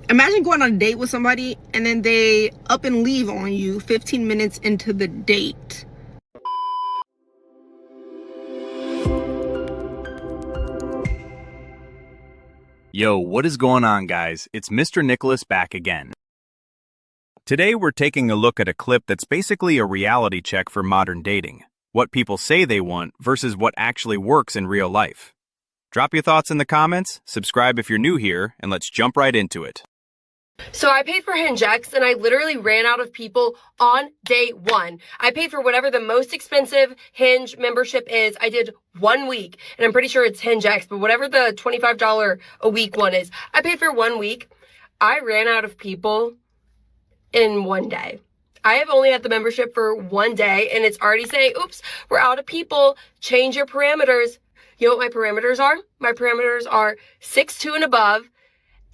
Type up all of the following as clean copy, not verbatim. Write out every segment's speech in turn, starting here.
Imagine going on a date with somebody and then they up and leave on you 15 minutes into the date. Yo, what is going on, guys? It's Mr. Nicholas back again. Today we're taking a look at a clip that's basically a reality check for modern dating. What people say they want versus what actually works in real life. Drop your thoughts in the comments, subscribe if you're new here, and let's jump right into it. So I paid for HingeX and I literally ran out of people on day one. I paid for whatever the most expensive Hinge membership is. I did 1 week and I'm pretty sure it's HingeX, but whatever the $25 a week one is, I paid for 1 week. I ran out of people in 1 day. I have only had the membership for 1 day and it's already saying, oops, we're out of people. Change your parameters. You know what my parameters are? My parameters are 6'2" and above,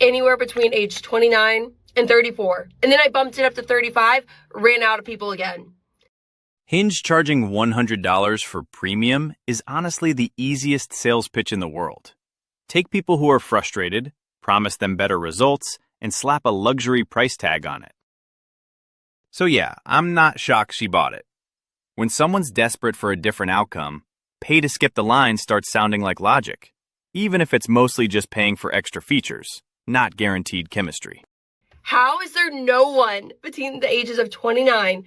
anywhere between age 29 and 34. And then I bumped it up to 35, ran out of people again. Hinge charging $100 for premium is honestly the easiest sales pitch in the world. Take people who are frustrated, promise them better results, and slap a luxury price tag on it. So yeah, I'm not shocked she bought it. When someone's desperate for a different outcome, pay to skip the line starts sounding like logic, even if it's mostly just paying for extra features, not guaranteed chemistry. How is there no one between the ages of 29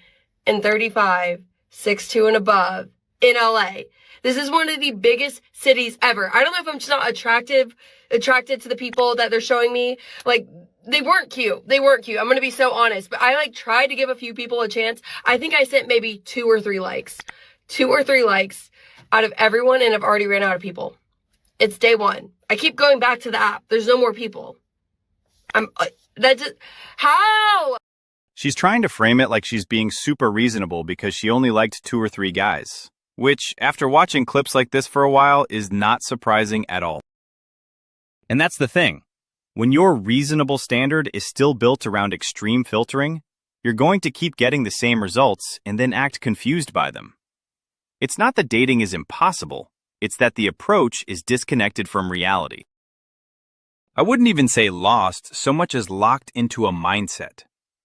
and 35, 6'2" and above in LA? This is one of the biggest cities ever. I don't know if I'm just not attracted to the people that they're showing me. Like, they weren't cute. They weren't cute. I'm going to be so honest. But I tried to give a few people a chance. I think I sent maybe 2 or 3 likes. 2 or 3 likes out of everyone, and I've already ran out of people. It's day one. I keep going back to the app. There's no more people. How? She's trying to frame it like she's being super reasonable because she only liked 2 or 3 guys, which, after watching clips like this for a while, is not surprising at all. And that's the thing. When your reasonable standard is still built around extreme filtering, you're going to keep getting the same results and then act confused by them. It's not that dating is impossible, it's that the approach is disconnected from reality. I wouldn't even say lost so much as locked into a mindset,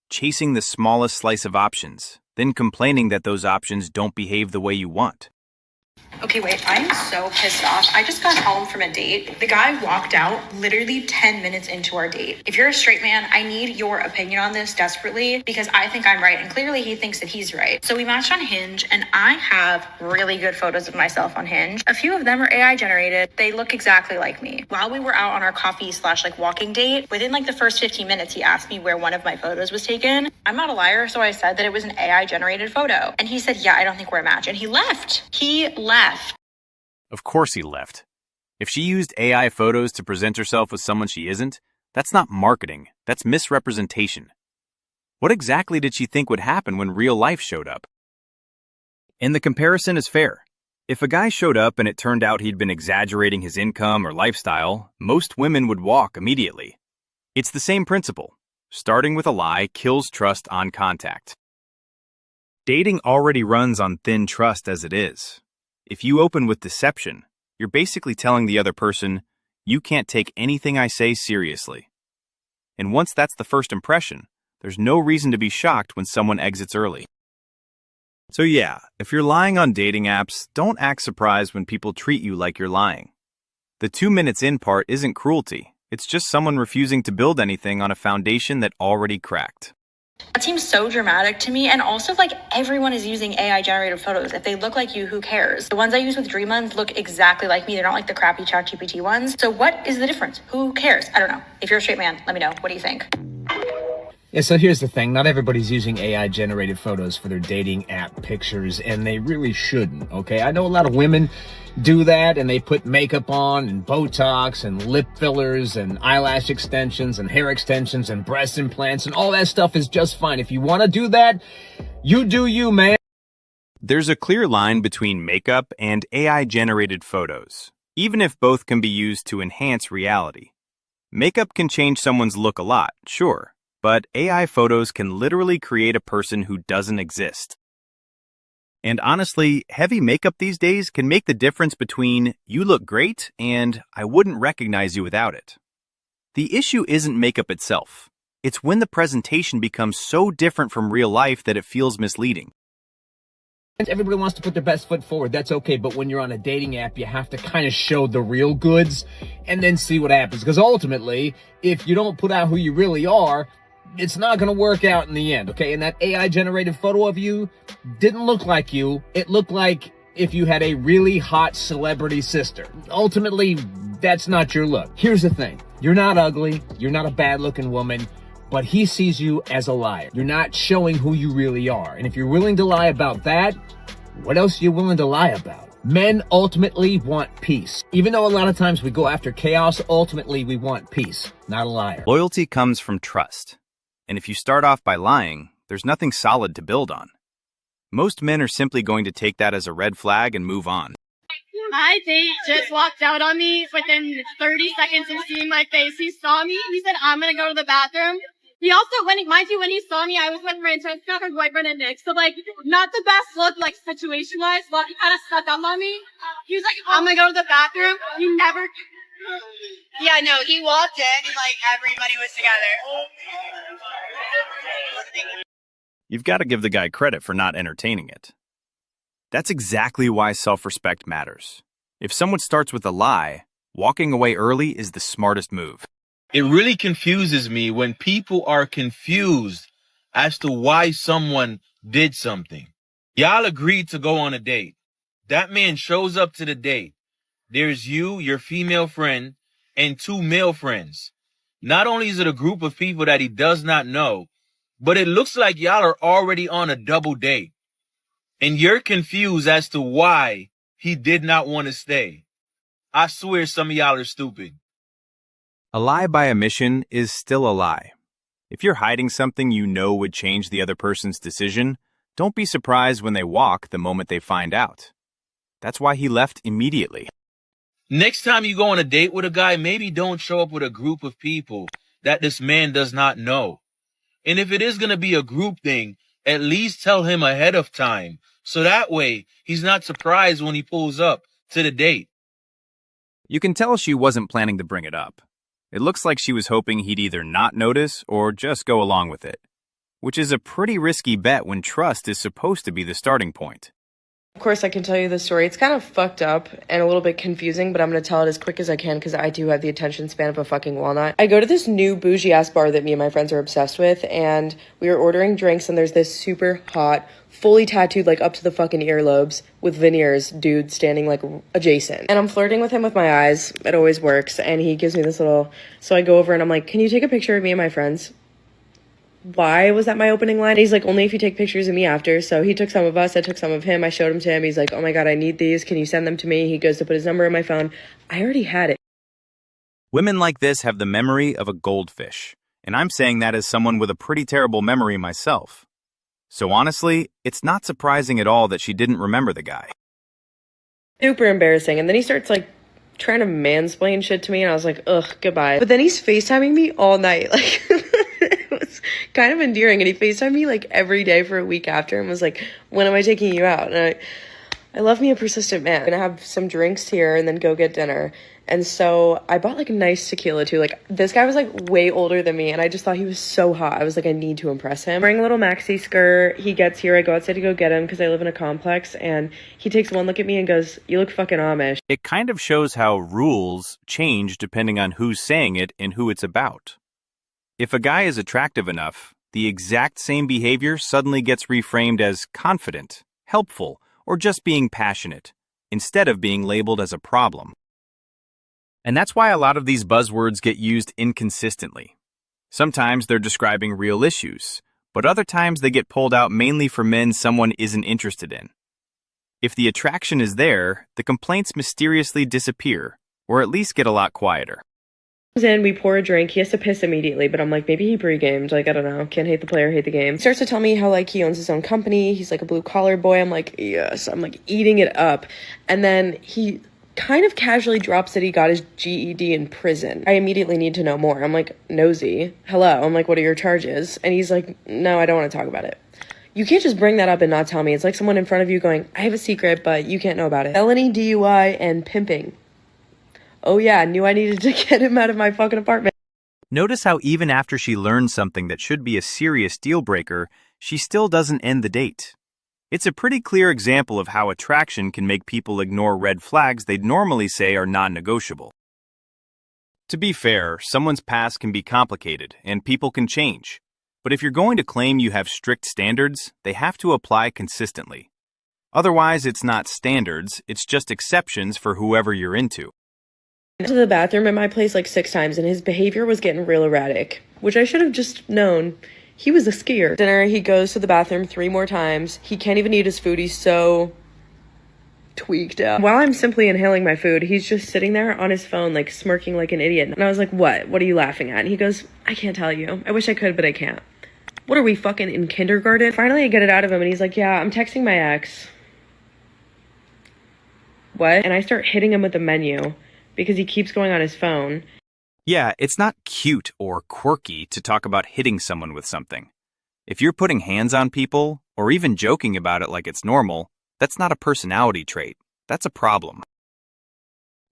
chasing the smallest slice of options, then complaining that those options don't behave the way you want. Okay, wait, I am so pissed off. I just got home from a date. The guy walked out literally 10 minutes into our date. If you're a straight man, I need your opinion on this desperately because I think I'm right and clearly he thinks that he's right. So we matched on Hinge and I have really good photos of myself on Hinge. A few of them are AI generated. They look exactly like me. While we were out on our coffee/walking date, within the first 15 minutes, he asked me where one of my photos was taken. I'm not a liar, so I said that it was an AI generated photo. And he said, yeah, I don't think we're a match. And he left. He left. Of course he left. If she used AI photos to present herself with someone she isn't, that's not marketing, that's misrepresentation. What exactly did she think would happen when real life showed up? And the comparison is fair. If a guy showed up and it turned out he'd been exaggerating his income or lifestyle, most women would walk immediately. It's the same principle. Starting with a lie kills trust on contact. Dating already runs on thin trust as it is. If you open with deception, you're basically telling the other person, you can't take anything I say seriously. And once that's the first impression, there's no reason to be shocked when someone exits early. So yeah, if you're lying on dating apps, don't act surprised when people treat you like you're lying. The 2 minutes in part isn't cruelty, it's just someone refusing to build anything on a foundation that already cracked. That seems so dramatic to me. And also, everyone is using AI generated photos. If they look like you, who cares? The ones I use with Dream Month look exactly like me. They're not like the crappy ChatGPT ones. So what is the difference? Who cares? I don't know. If you're a straight man, let me know. What do you think? Yeah, so here's the thing. Not everybody's using AI-generated photos for their dating app pictures, and they really shouldn't, okay? I know a lot of women do that, and they put makeup on, and Botox, and lip fillers, and eyelash extensions, and hair extensions, and breast implants, and all that stuff is just fine. If you want to do that, you do you, man. There's a clear line between makeup and AI-generated photos, even if both can be used to enhance reality. Makeup can change someone's look a lot, sure. But AI photos can literally create a person who doesn't exist. And honestly, heavy makeup these days can make the difference between you look great and I wouldn't recognize you without it. The issue isn't makeup itself. It's when the presentation becomes so different from real life that it feels misleading. Everybody wants to put their best foot forward. That's okay. But when you're on a dating app, you have to kind of show the real goods and then see what happens. Because ultimately, if you don't put out who you really are, it's not going to work out in the end. Okay. And that AI generated photo of you didn't look like you. It looked like if you had a really hot celebrity sister. Ultimately, that's not your look. Here's the thing. You're not ugly. You're not a bad looking woman. But he sees you as a liar. You're not showing who you really are. And if you're willing to lie about that, what else are you willing to lie about? Men ultimately want peace. Even though a lot of times we go after chaos, ultimately we want peace, not a liar. Loyalty comes from trust. And if you start off by lying, there's nothing solid to build on. Most men are simply going to take that as a red flag and move on. My date just walked out on me within 30 seconds of seeing my face. He saw me. He said, I'm going to go to the bathroom. He also, when he saw me, I was with Francesca, her boyfriend, and Nick. So, not the best look, situation-wise, but he kind of stuck up on me. He was like, I'm going to go to the bathroom. He never... Yeah, no, he walked in, everybody was together. You've got to give the guy credit for not entertaining it. That's exactly why self-respect matters. If someone starts with a lie, walking away early is the smartest move. It really confuses me when people are confused as to why someone did something. Y'all agreed to go on a date. That man shows up to the date. There's you, your female friend, and 2 male friends. Not only is it a group of people that he does not know, but it looks like y'all are already on a double date. And you're confused as to why he did not want to stay. I swear some of y'all are stupid. A lie by omission is still a lie. If you're hiding something you know would change the other person's decision, don't be surprised when they walk the moment they find out. That's why he left immediately. Next time you go on a date with a guy, maybe don't show up with a group of people that this man does not know. And if it is going to be a group thing, at least tell him ahead of time. So that way, he's not surprised when he pulls up to the date. You can tell she wasn't planning to bring it up. It looks like she was hoping he'd either not notice or just go along with it, which is a pretty risky bet when trust is supposed to be the starting point. Of course, I can tell you the story. It's kind of fucked up and a little bit confusing, but I'm going to tell it as quick as I can because I do have the attention span of a fucking walnut. I go to this new bougie-ass bar that me and my friends are obsessed with, and we were ordering drinks, and there's this super hot, fully tattooed, up to the fucking earlobes with veneers dude standing, adjacent. And I'm flirting with him with my eyes. It always works. And he gives me this little... So I go over and I'm like, can you take a picture of me and my friends? Why was that my opening line? He's like, only if you take pictures of me after. So he took some of us, I took some of him, I showed them to him. He's like, oh my God, I need these. Can you send them to me? He goes to put his number in my phone. I already had it. Women like this have the memory of a goldfish, and I'm saying that as someone with a pretty terrible memory myself. So honestly, it's not surprising at all that she didn't remember the guy. Super embarrassing. And then he starts trying to mansplain shit to me, and I was like, ugh, goodbye. But then he's FaceTiming me all night. It was kind of endearing, and he FaceTimed me every day for a week after and was like, when am I taking you out? And I love me a persistent man. I'm gonna have some drinks here and then go get dinner. And so I bought a nice tequila too. This guy was way older than me, and I just thought he was so hot. I was like, I need to impress him. Wearing a little maxi skirt. He gets here. I go outside to go get him because I live in a complex, and he takes one look at me and goes, you look fucking Amish. It kind of shows how rules change depending on who's saying it and who it's about. If a guy is attractive enough, the exact same behavior suddenly gets reframed as confident, helpful, or just being passionate, instead of being labeled as a problem. And that's why a lot of these buzzwords get used inconsistently. Sometimes they're describing real issues, but other times they get pulled out mainly for men someone isn't interested in. If the attraction is there, the complaints mysteriously disappear, or at least get a lot quieter. In, we pour a drink. He has to piss immediately, but I'm like, maybe he pre-gamed. I don't know. Can't hate the player, hate the game. He starts to tell me how he owns his own company. He's a blue collar boy. I'm like, yes. I'm eating it up. And then he kind of casually drops that he got his GED in prison. I immediately need to know more. I'm like, nosy. Hello. I'm like, what are your charges? And he's like, no, I don't want to talk about it. You can't just bring that up and not tell me. It's like someone in front of you going, I have a secret, but you can't know about it. Felony, DUI, and pimping. Oh yeah, knew I needed to get him out of my fucking apartment. Notice how even after she learns something that should be a serious deal breaker, she still doesn't end the date. It's a pretty clear example of how attraction can make people ignore red flags they'd normally say are non-negotiable. To be fair, someone's past can be complicated and people can change. But if you're going to claim you have strict standards, they have to apply consistently. Otherwise, it's not standards, it's just exceptions for whoever you're into. To the bathroom at my place like 6 times, and his behavior was getting real erratic, which I should have just known. He was a skier. Dinner, he goes to the bathroom 3 more times. He can't even eat his food. He's so tweaked out. While I'm simply inhaling my food, he's just sitting there on his phone, like smirking like an idiot. And I was like, what? What are you laughing at? And he goes, I can't tell you. I wish I could, but I can't. What are we, fucking in kindergarten? Finally, I get it out of him, and he's like, yeah, I'm texting my ex. What? And I start hitting him with the menu because he keeps going on his phone. Yeah, it's not cute or quirky to talk about hitting someone with something. If you're putting hands on people, or even joking about it like it's normal, that's not a personality trait. That's a problem.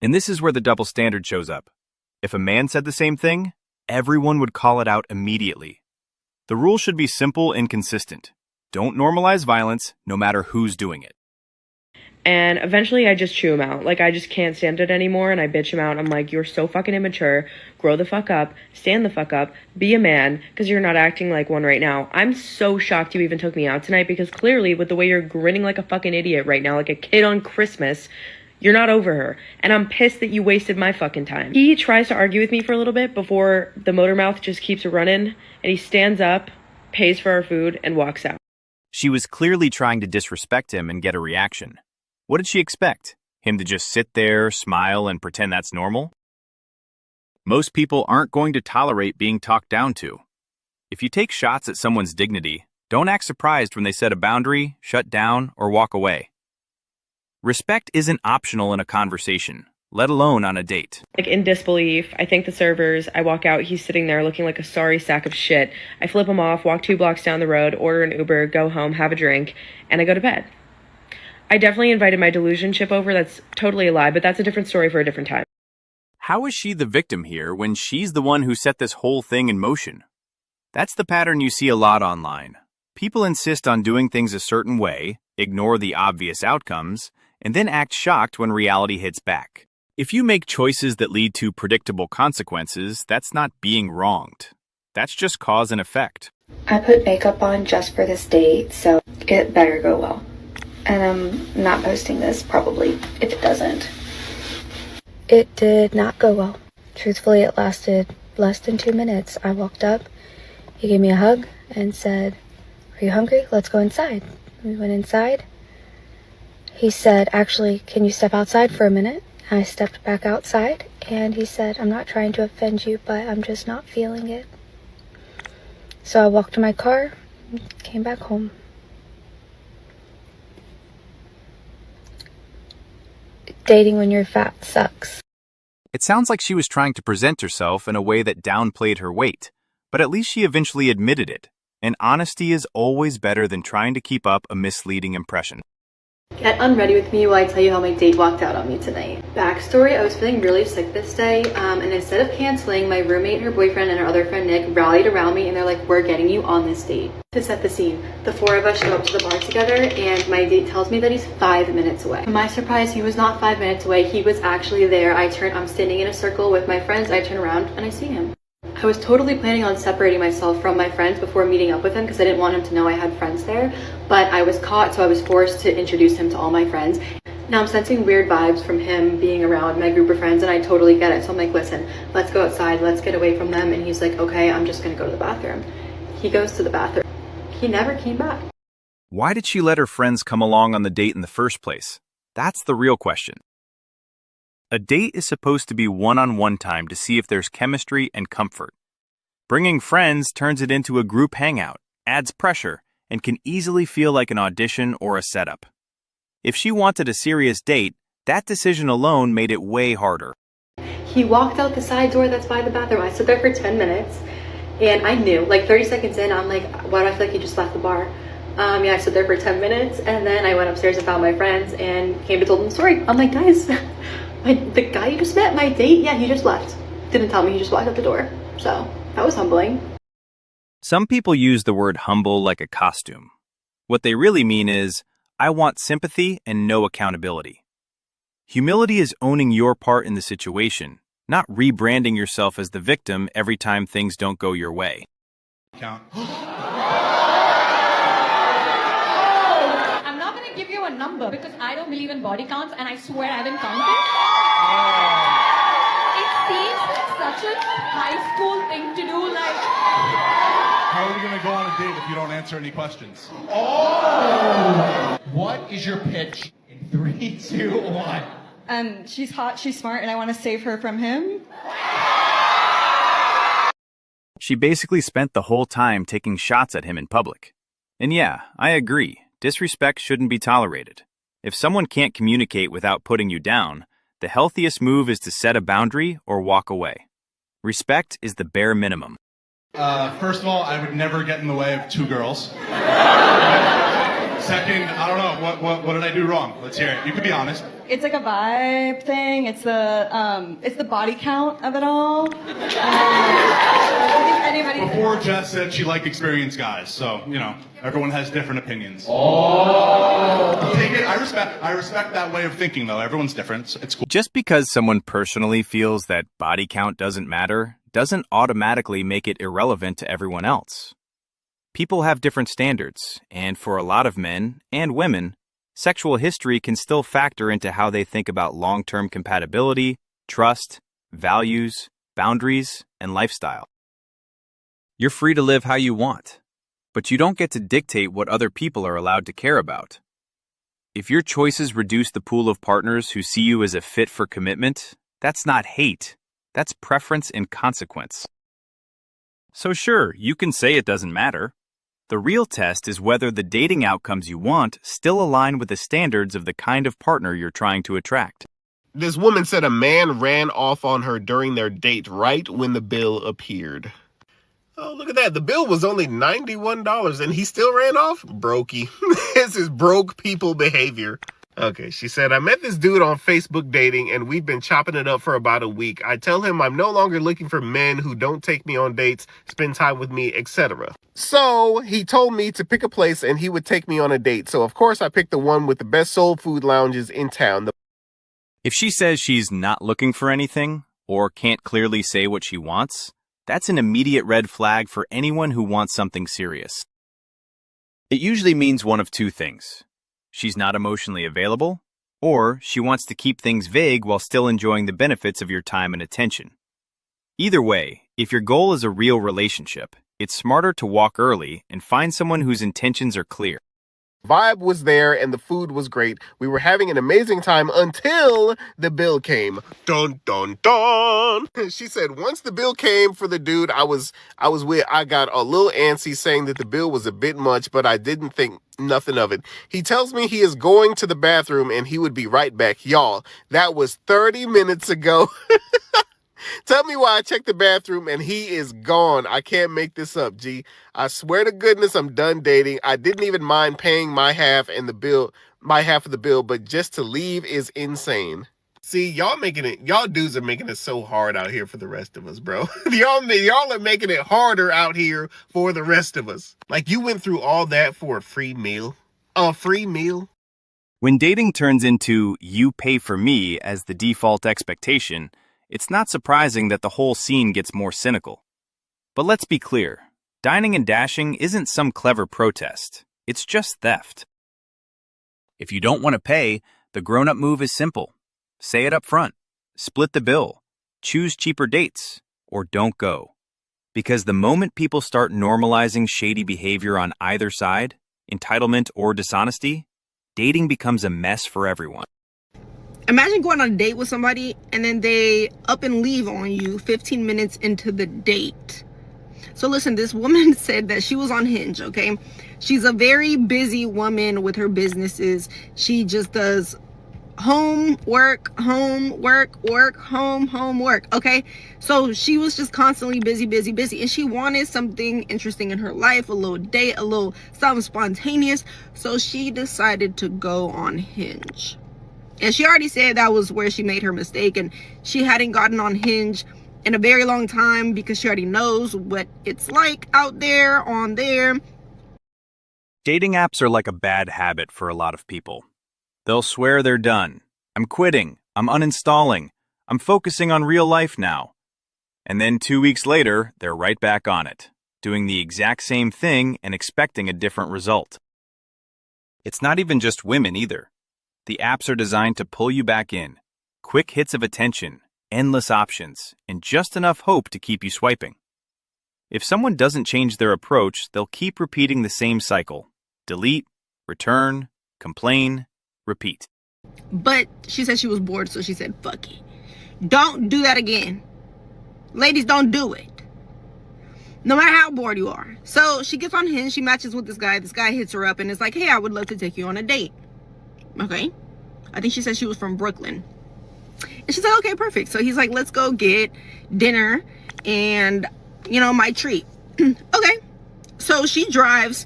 And this is where the double standard shows up. If a man said the same thing, everyone would call it out immediately. The rule should be simple and consistent. Don't normalize violence, no matter who's doing it. And eventually I just chew him out. Like, I just can't stand it anymore, and I bitch him out. I'm like, you're so fucking immature. Grow the fuck up. Stand the fuck up. Be a man, because you're not acting like one right now. I'm so shocked you even took me out tonight, because clearly, with the way you're grinning like a fucking idiot right now, like a kid on Christmas, you're not over her. And I'm pissed that you wasted my fucking time. He tries to argue with me for a little bit before the motor mouth just keeps running, and he stands up, pays for our food, and walks out. She was clearly trying to disrespect him and get a reaction. What did she expect? Him to just sit there, smile, and pretend that's normal? Most people aren't going to tolerate being talked down to. If you take shots at someone's dignity, don't act surprised when they set a boundary, shut down, or walk away. Respect isn't optional in a conversation, let alone on a date. Like, in disbelief, I thank the servers. I walk out. He's sitting there looking like a sorry sack of shit. I flip him off, walk 2 blocks down the road, order an Uber, go home, have a drink, and I go to bed. I definitely invited my delusionship over. That's totally a lie, but that's a different story for a different time. How is she the victim here when she's the one who set this whole thing in motion? That's the pattern you see a lot online. People insist on doing things a certain way, ignore the obvious outcomes, and then act shocked when reality hits back. If you make choices that lead to predictable consequences, that's not being wronged. That's just cause and effect. I put makeup on just for this date, so it better go well. And I'm not posting this, probably, if it doesn't. It did not go well. Truthfully, it lasted less than 2 minutes. I walked up, he gave me a hug and said, "Are you hungry? Let's go inside." We went inside. He said, "Actually, can you step outside for a minute?" I stepped back outside, and he said, "I'm not trying to offend you, but I'm just not feeling it." So I walked to my car, came back home. Dating when you're fat sucks. It sounds like she was trying to present herself in a way that downplayed her weight, but at least she eventually admitted it. And honesty is always better than trying to keep up a misleading impression. Get unready with me while I tell you how my date walked out on me tonight. Backstory, I was feeling really sick this day, and instead of canceling, my roommate, her boyfriend, and her other friend Nick rallied around me, and they're like, "We're getting you on this date." To set the scene, the 4 of us show up to the bar together, and my date tells me that he's 5 minutes away. To my surprise, he was not 5 minutes away. He was actually there. I'm standing in a circle with my friends. I turn around and I see him. I was totally planning on separating myself from my friends before meeting up with him because I didn't want him to know I had friends there, but I was caught, so I was forced to introduce him to all my friends. Now I'm sensing weird vibes from him being around my group of friends, and I totally get it. So I'm like, "Listen, let's go outside, let's get away from them." And he's like, "Okay, I'm just gonna go to the bathroom." He goes to the bathroom. He never came back. Why did she let her friends come along on the date in the first place? That's the real question. A date is supposed to be one-on-one time to see if there's chemistry and comfort. Bringing friends turns it into a group hangout, adds pressure, and can easily feel like an audition or a setup. If she wanted a serious date, that decision alone made it way harder. He walked out the side door that's by the bathroom. I stood there for 10 minutes, and I knew, like 30 seconds in, I'm like, why do I feel like he just left the bar? Yeah, I stood there for 10 minutes, and then I went upstairs and found my friends and came to tell them the story. I'm like, "Guys, the guy you just met, my date, yeah, he just left. Didn't tell me, he just walked out the door." So that was humbling. Some people use the word humble like a costume. What they really mean is, I want sympathy and no accountability. Humility is owning your part in the situation, not rebranding yourself as the victim every time things don't go your way. Count. I'm not going to give you a number because I don't believe in body counts and I swear I haven't counted. It seems like such a high school thing to do, like... How are we going to go on a date if you don't answer any questions? Oh! What is your pitch in 3, 2, 1? She's hot, she's smart, and I want to save her from him. She basically spent the whole time taking shots at him in public. And yeah, I agree, disrespect shouldn't be tolerated. If someone can't communicate without putting you down, the healthiest move is to set a boundary or walk away. Respect is the bare minimum. First of all, I would never get in the way of 2 girls. Second, I don't know, what did I do wrong? Let's hear it. You can be honest. It's like a vibe thing. It's the body count of it all. Before Jess said she liked experienced guys, so, you know, everyone has different opinions. Oh! Take it, I respect that way of thinking, though. Everyone's different. It's cool. Just because someone personally feels that body count doesn't matter, doesn't automatically make it irrelevant to everyone else. People have different standards, and for a lot of men and women, sexual history can still factor into how they think about long-term compatibility, trust, values, boundaries, and lifestyle. You're free to live how you want, but you don't get to dictate what other people are allowed to care about. If your choices reduce the pool of partners who see you as a fit for commitment, that's not hate. That's preference and consequence. So sure, you can say it doesn't matter. The real test is whether the dating outcomes you want still align with the standards of the kind of partner you're trying to attract. This woman said a man ran off on her during their date right when the bill appeared. Oh, look at that. The bill was only $91 and he still ran off? Brokey. This is broke people behavior. Okay, she said, I met this dude on Facebook dating and we've been chopping it up for about a week. I tell him I'm no longer looking for men who don't take me on dates, spend time with me, etc. So he told me to pick a place and he would take me on a date. So of course I picked the one with the best soul food lounges in town. If she says she's not looking for anything or can't clearly say what she wants, that's an immediate red flag for anyone who wants something serious. It usually means one of 2 things. She's not emotionally available, or she wants to keep things vague while still enjoying the benefits of your time and attention. Either way, if your goal is a real relationship, it's smarter to walk early and find someone whose intentions are clear. Vibe was there and the food was great. We were having an amazing time until the bill came. Dun, dun, dun. She said once the bill came for the dude I was with, I got a little antsy saying that the bill was a bit much, but I didn't think nothing of it. He tells me he is going to the bathroom and he would be right back. Y'all, that was 30 minutes ago. Tell me why I checked the bathroom and he is gone. I can't make this up, G. I swear to goodness I'm done dating. I didn't even mind paying my half of the bill, but just to leave is insane. See, y'all dudes are making it so hard out here for the rest of us, bro. y'all are making it harder out here for the rest of us. Like you went through all that for a free meal? A free meal? When dating turns into you pay for me as the default expectation, it's not surprising that the whole scene gets more cynical. But let's be clear, dining and dashing isn't some clever protest. It's just theft. If you don't want to pay, the grown-up move is simple. Say it up front. Split the bill. Choose cheaper dates. Or don't go. Because the moment people start normalizing shady behavior on either side, entitlement or dishonesty, dating becomes a mess for everyone. Imagine going on a date with somebody and then they up and leave on you 15 minutes into the date. So listen, this woman said that she was on Hinge, okay? She's a very busy woman with her businesses. She just does home, work, work, home, work, okay? So she was just constantly busy. And she wanted something interesting in her life, a little date, a little something spontaneous. So she decided to go on Hinge. And she already said that was where she made her mistake, and she hadn't gotten on Hinge in a very long time because she already knows what it's like out there on there. Dating apps are like a bad habit for a lot of people. They'll swear they're done. I'm quitting. I'm uninstalling. I'm focusing on real life now. And then 2 weeks later, they're right back on it, doing the exact same thing and expecting a different result. It's not even just women either. The apps are designed to pull you back in. Quick hits of attention, endless options, and just enough hope to keep you swiping. If someone doesn't change their approach, they'll keep repeating the same cycle. Delete, return, complain, repeat. But she said she was bored, so she said, fuck it. Don't do that again. Ladies, don't do it. No matter how bored you are. So she gets on Hinge, she matches with this guy. This guy hits her up and is like, hey, I would love to take you on a date. Okay. I think she said she was from Brooklyn. And she's like, okay, perfect. So he's like, let's go get dinner and, you know, my treat. Okay. So she drives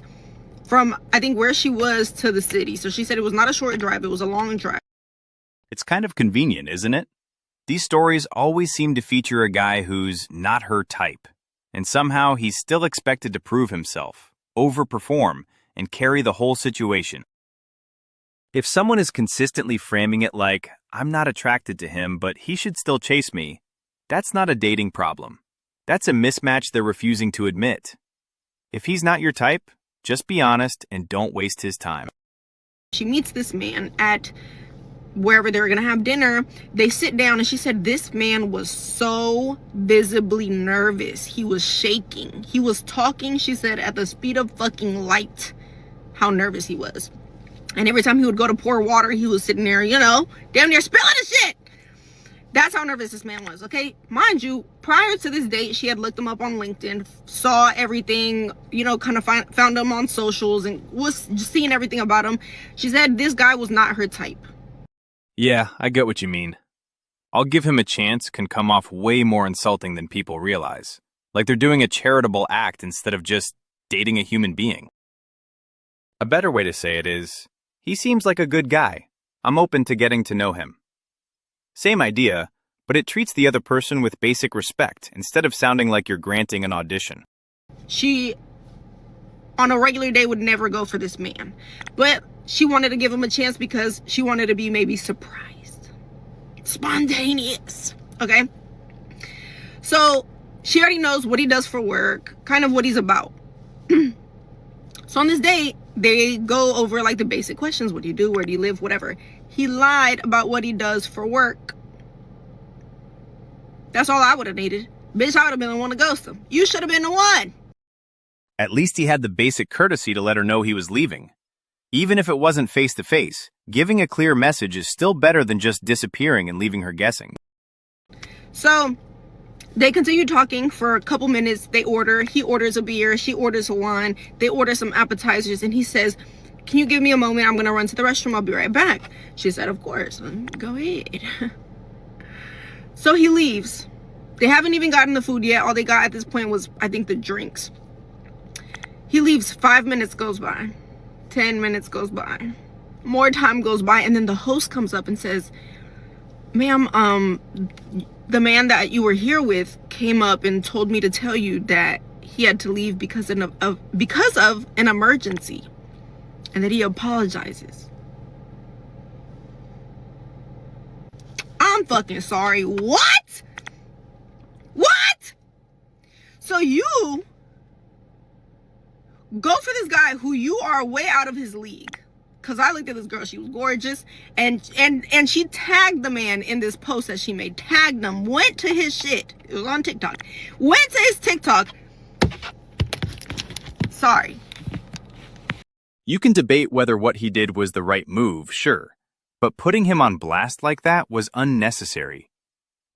from, I think, where she was to the city. So she said it was not a short drive, it was a long drive. It's kind of convenient, isn't it? These stories always seem to feature a guy who's not her type, and somehow he's still expected to prove himself, overperform, and carry the whole situation. If someone is consistently framing it like, I'm not attracted to him, but he should still chase me, that's not a dating problem. That's a mismatch they're refusing to admit. If he's not your type, just be honest and don't waste his time. She meets this man at wherever they were gonna have dinner. They sit down and she said this man was so visibly nervous. He was shaking. He was talking, she said, at the speed of fucking light. How nervous he was. And every time he would go to pour water, he was sitting there, you know, damn near spilling the shit. That's how nervous this man was, okay? Mind you, prior to this date, she had looked him up on LinkedIn, saw everything, you know, kind of found him on socials and was just seeing everything about him. She said this guy was not her type. Yeah, I get what you mean. I'll give him a chance can come off way more insulting than people realize. Like they're doing a charitable act instead of just dating a human being. A better way to say it is, he seems like a good guy. I'm open to getting to know him. Same idea, but it treats the other person with basic respect instead of sounding like you're granting an audition. She, on a regular day, would never go for this man. But she wanted to give him a chance because she wanted to be maybe surprised. Spontaneous. Okay? So, she already knows what he does for work, kind of what he's about. So on this date, they go over like the basic questions. What do you do? Where do you live? Whatever. He lied about what he does for work. That's all I would have needed. Bitch, I would have been the one to ghost him. You should have been the one. At least he had the basic courtesy to let her know he was leaving. Even if it wasn't face to face, giving a clear message is still better than just disappearing and leaving her guessing. So they continue talking for a couple minutes. They order. He orders a beer. She orders a wine. They order some appetizers. And he says, can you give me a moment? I'm going to run to the restroom. I'll be right back. She said, of course. Go ahead. So he leaves. They haven't even gotten the food yet. All they got at this point was, I think, the drinks. He leaves. 5 minutes goes by. 10 minutes goes by. More time goes by. And then the host comes up and says, ma'am, the man that you were here with came up and told me to tell you that he had to leave because of an emergency and that he apologizes. I'm fucking sorry. What? What? So you go for this guy who you are way out of his league. Because I looked at this girl, she was gorgeous, and she tagged the man in this post that she made. Tagged him, went to his shit. It was on TikTok. Went to his TikTok. Sorry. You can debate whether what he did was the right move, sure. But putting him on blast like that was unnecessary.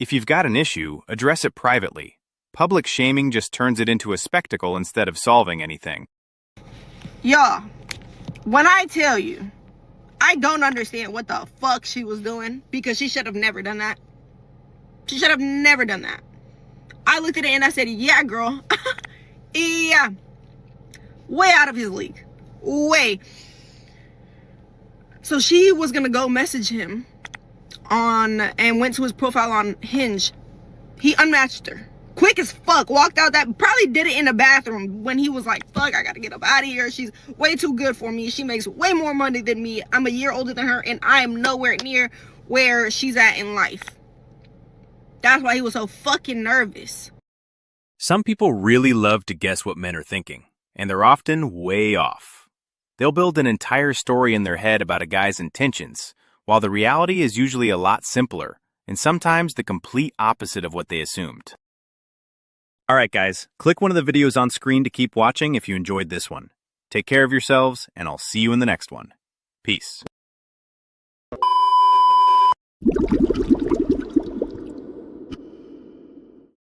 If you've got an issue, address it privately. Public shaming just turns it into a spectacle instead of solving anything. Y'all, when I tell you, I don't understand what the fuck she was doing, because she should have never done that. She should have never done that. I looked at it and I said, yeah, girl. Yeah. Way out of his league. Way. So she was going to go message him and went to his profile on Hinge He unmatched her. Quick as fuck. Walked out that, probably did it in the bathroom when he was like, fuck, I gotta get up out of here. She's way too good for me. She makes way more money than me. I'm a year older than her and I am nowhere near where she's at in life. That's why he was so fucking nervous. Some people really love to guess what men are thinking, and they're often way off. They'll build an entire story in their head about a guy's intentions, while the reality is usually a lot simpler, and sometimes the complete opposite of what they assumed. Alright guys, click one of the videos on screen to keep watching if you enjoyed this one. Take care of yourselves, and I'll see you in the next one. Peace.